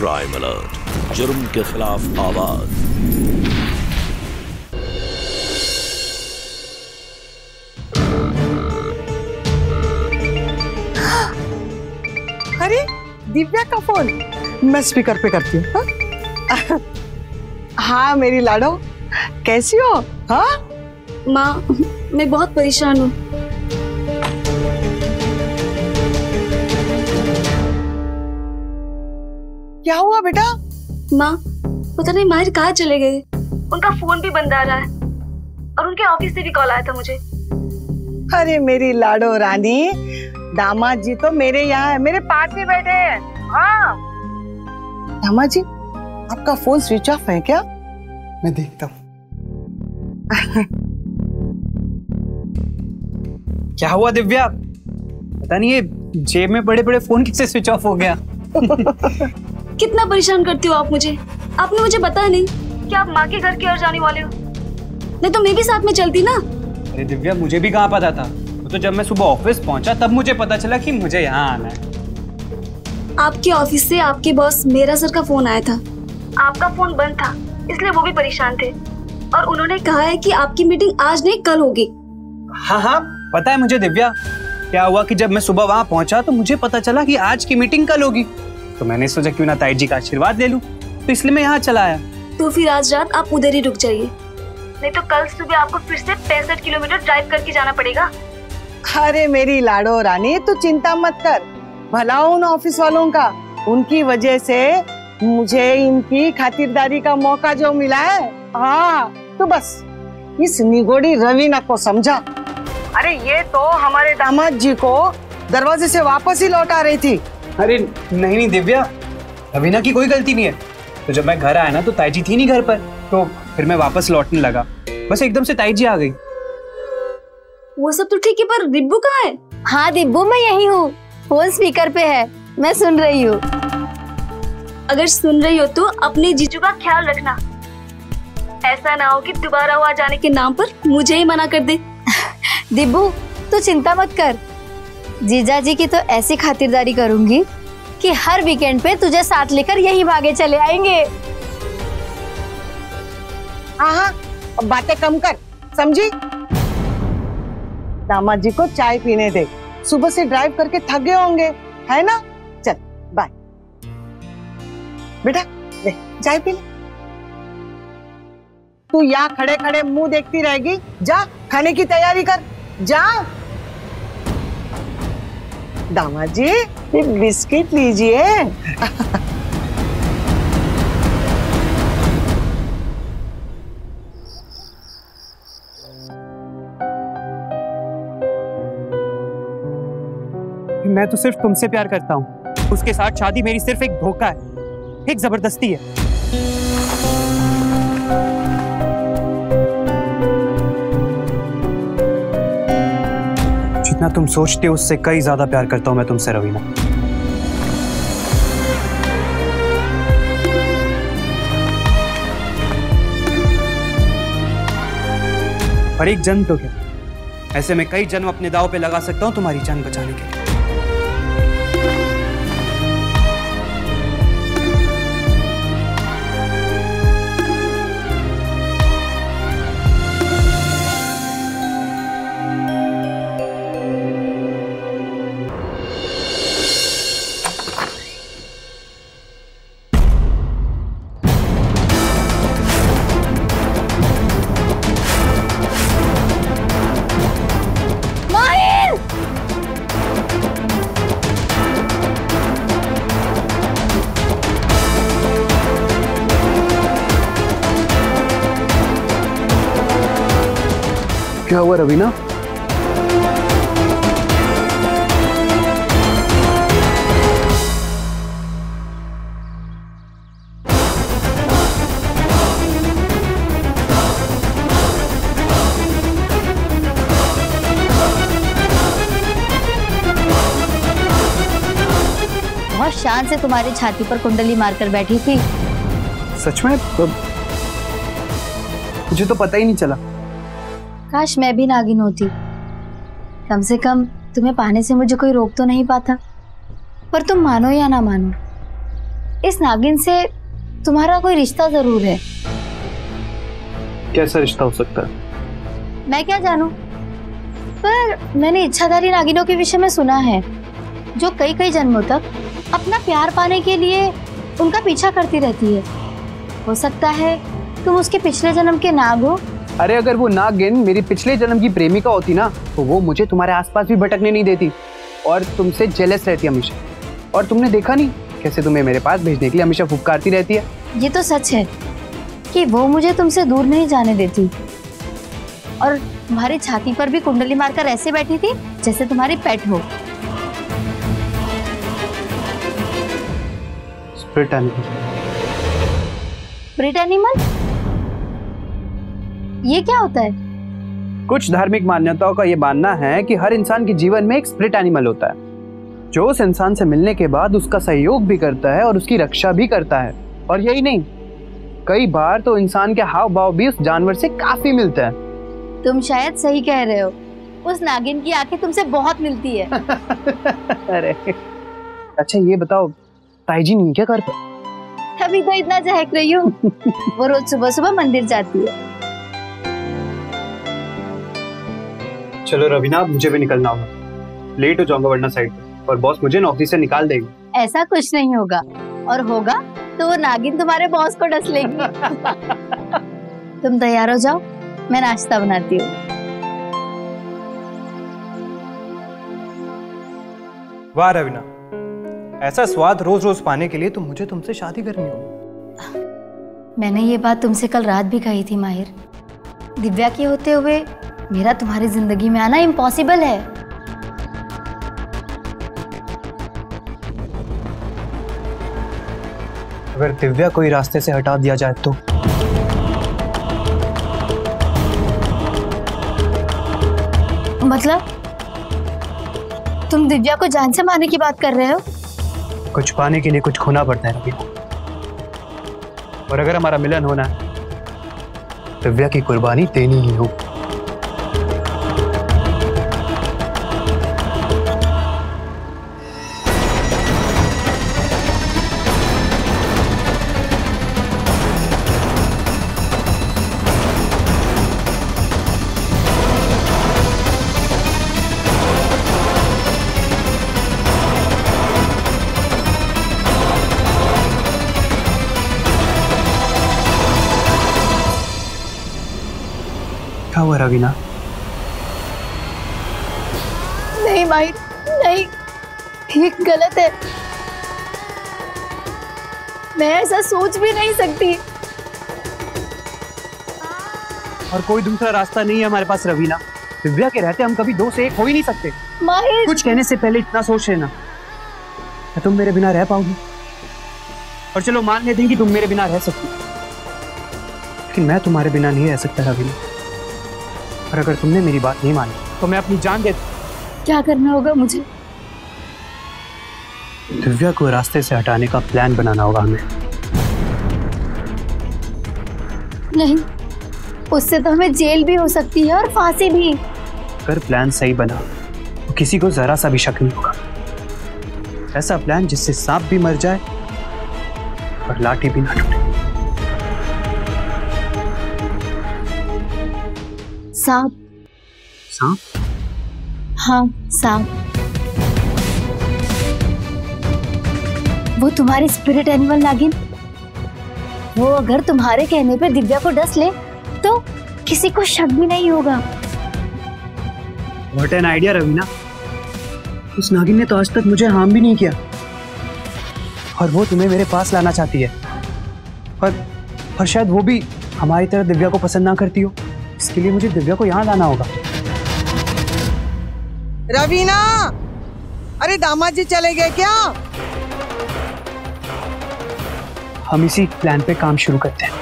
Crime alert, जुर्म के खिलाफ आवाज। अरे दिव्या का फोन, मैं स्पीकर पे करती हूँ। हाँ मेरी लाडो, कैसी हो? हाँ माँ, मैं बहुत परेशान हूँ। क्या हुआ बेटा? माँ, पता नहीं माहिर कहाँ चले गए। उनका फोन भी बंद आ रहा है और उनके ऑफिस से भी कॉल आया था मुझे। अरे मेरी लाडो रानी, दामाद जी तो मेरे यहाँ है, मेरे पास ही बैठे हैं। हाँ दामाद जी, आपका फोन स्विच ऑफ है क्या? मैं देखता हूँ। क्या हुआ दिव्या? पता नहीं ये जेब में बड़े बड़े फोन किससे स्विच ऑफ हो गया। कितना परेशान करती हो आप मुझे। आपने मुझे बताया नहीं कि आप माँ के घर की ओर जाने वाले हो, नहीं तो मैं भी साथ में चलती ना। अरे दिव्या, मुझे भी कहाँ पता था। तो जब मैं सुबह ऑफिस पहुंचा तब मुझे पता चला कि मुझे यहाँ आना है। आपके ऑफिस से आपके बॉस मेरा सर का फोन आया था। आपका फोन बंद था, इसलिए वो भी परेशान थे और उन्होंने कहा है कि आपकी मीटिंग आज नहीं कल होगी। हाँ हाँ पता है मुझे दिव्या। क्या हुआ कि जब मैं सुबह वहाँ पहुंचा तो मुझे पता चला कि आज की मीटिंग कल होगी। तो मैंने सोचा क्यों ना ताई जी का आशीर्वाद ले लूं, तो इसलिए मैं यहाँ चला आया। तो फिर आज रात आप उधर ही रुक जाइए, नहीं तो कल सुबह आपको फिर से 65 किलोमीटर ड्राइव करके जाना पड़ेगा। अरे मेरी लाडो रानी, तू चिंता मत कर, भला उन ऑफिस वालों का, उनकी वजह से मुझे इनकी खातिरदारी का मौका जो मिला है। हाँ तो बस इस निगोड़ी रवीना को समझा। अरे ये तो हमारे दामाद जी को दरवाजे से वापस ही लौटा रही थी। अरे नहीं नहीं दिव्या, रवीना की कोई गलती नहीं है। तो जब मैं घर आया ना तो ताई जी थी नहीं घर पर, तो फिर मैं वापस लौटने लगा, बस एकदम से ताई जी आ गई। वो सब तो ठीक है, पर दिब्बू कहाँ है? हाँ दिब्बू, मैं यही हूँ, फोन स्पीकर पे है, मैं सुन रही हूँ। अगर सुन रही हो तो अपने जीजू का ख्याल रखना, ऐसा ना हो कि दोबारा वो आ जाने के नाम पर मुझे ही मना कर दे। दिब्बू तू चिंता मत कर, जीजा जी की तो ऐसी खातिरदारी करूंगी कि हर वीकेंड पे तुझे साथ लेकर यही भागे चले आएंगे। हाँ हाँ अब बातें कम कर, समझी? दामाद जी को चाय पीने दे, सुबह से ड्राइव करके थक गए होंगे, है ना? चल बाय बेटा, ले चाय पी ले। तू यहाँ खड़े खड़े मुंह देखती रहेगी, जा खाने की तैयारी कर, जा। दामाद जी एक बिस्किट लीजिए। मैं तो सिर्फ तुमसे प्यार करता हूँ, उसके साथ शादी मेरी सिर्फ एक धोखा है, एक जबरदस्ती है। जितना तुम सोचते हो उससे कई ज्यादा प्यार करता हूं मैं तुमसे रवीना। और एक जन्म तो क्या, ऐसे में कई जन्म अपने दांव पे लगा सकता हूं तुम्हारी जान बचाने के लिए। क्या हुआ रवीना? बहुत शान से तुम्हारी छाती पर कुंडली मारकर बैठी थी। सच में? मुझे तो पता ही नहीं चला। काश मैं भी नागिन होती, कम से कम तुम्हें पाने से मुझे कोई रोक तो नहीं पाता। पर तुम मानो या ना मानो, इस नागिन से तुम्हारा कोई रिश्ता जरूर है। कैसा रिश्ता हो सकता है? मैं क्या जानूं, पर मैंने इच्छाधारी नागिनों के विषय में सुना है जो कई कई जन्मों तक अपना प्यार पाने के लिए उनका पीछा करती रहती है। हो सकता है तुम उसके पिछले जन्म के नाग हो। अरे अगर वो नागिन मेरी पिछले जन्म की प्रेमिका होती ना, तो वो मुझे तुम्हारे आसपास भी भटकने नहीं देती और तुमसे जेलस रहती हमेशा। और तुमने देखा नहीं कैसे तुम्हें मेरे पास भेजने के लिए हमेशा फुफकारती रहती है। ये तो सच है कि वो मुझे तुमसे दूर नहीं जाने देती, और तुम्हारी छाती पर भी कुंडली मारकर ऐसे बैठी थी जैसे तुम्हारी पेट हो। Spirit animal. Spirit animal? ये क्या होता है? कुछ धार्मिक मान्यताओं का ये मानना है कि हर इंसान के जीवन में एक स्पिरिट एनिमल होता है जो उस इंसान से मिलने के बाद उसका सहयोग भी करता है और उसकी रक्षा भी करता है। और यही नहीं, कई बार तो इंसान के हाव भाव भी उस जानवर से काफी मिलता है। तुम शायद सही कह रहे हो, उस नागिन की आंखें तुमसे बहुत मिलती है। अरे अच्छा ये बताओ, ताईजी नहीं क्या घर पे? तभी तो इतना चहक रही हूँ। वो रोज सुबह सुबह मंदिर जाती है। चलो रवीना, मुझे भी निकलना होगा, लेट हो जाऊंगा वरना साइड पे, और बॉस मुझे नौकरी से निकाल देगी। ऐसा कुछ नहीं होगा, और होगा तो वो नागिन तुम्हारे बॉस को डस लेगी। तुम तैयार हो जाओ, मैं नाश्ता बनाती हूँ। वाह रवीना, ऐसा स्वाद रोज रोज पाने के लिए तो मुझे तुमसे शादी करनी होगी। मैंने ये बात तुमसे कल रात भी कही थी माहिर। दिव्या के होते हुए मेरा तुम्हारी जिंदगी में आना इम्पॉसिबल है। अगर दिव्या कोई रास्ते से हटा दिया जाए तो? मतलब तुम दिव्या को जान से मारने की बात कर रहे हो? कुछ पाने के लिए कुछ खोना पड़ता है रवीना, और अगर हमारा मिलन होना है, दिव्या की कुर्बानी देनी ही हो। क्या हुआ रवीना? नहीं माहिर, नहीं, ये गलत है। मैं ऐसा सोच भी नहीं सकती। और कोई दूसरा रास्ता नहीं है हमारे पास रवीना। दिव्या के रहते हम कभी दो से एक हो ही नहीं सकते। माहिर, कुछ कहने से पहले इतना सोच लेना। क्या तुम मेरे बिना रह पाओगी? और चलो मान लेते हैं कि तुम मेरे बिना रह सकती, लेकिन मैं तुम्हारे बिना नहीं रह सकता रवीना। और अगर तुमने मेरी बात नहीं मानी तो मैं अपनी जान दे। क्या करना होगा मुझे? दिव्या को रास्ते से हटाने का प्लान बनाना होगा हमें। नहीं, उससे तो हमें जेल भी हो सकती है और फांसी भी। अगर प्लान सही बना तो किसी को जरा सा भी शक नहीं होगा। ऐसा प्लान जिससे सांप भी मर जाए और लाठी भी ना टूटे। सांप? सांप? हाँ, सांप। वो तुम्हारी स्पिरिट एनिमल नागिन, वो अगर तुम्हारे कहने पे दिव्या को डस ले तो किसी को शक भी नहीं होगा। What an idea Raveena. उस नागिन ने तो आज तक मुझे हार्म भी नहीं किया, और वो तुम्हें मेरे पास लाना चाहती है। और शायद वो भी हमारी तरह दिव्या को पसंद ना करती हो। इसके लिए मुझे दिव्या को यहाँ लाना होगा। रवीना, अरे दामाद जी चले गए क्या? हम इसी प्लान पे काम शुरू करते हैं।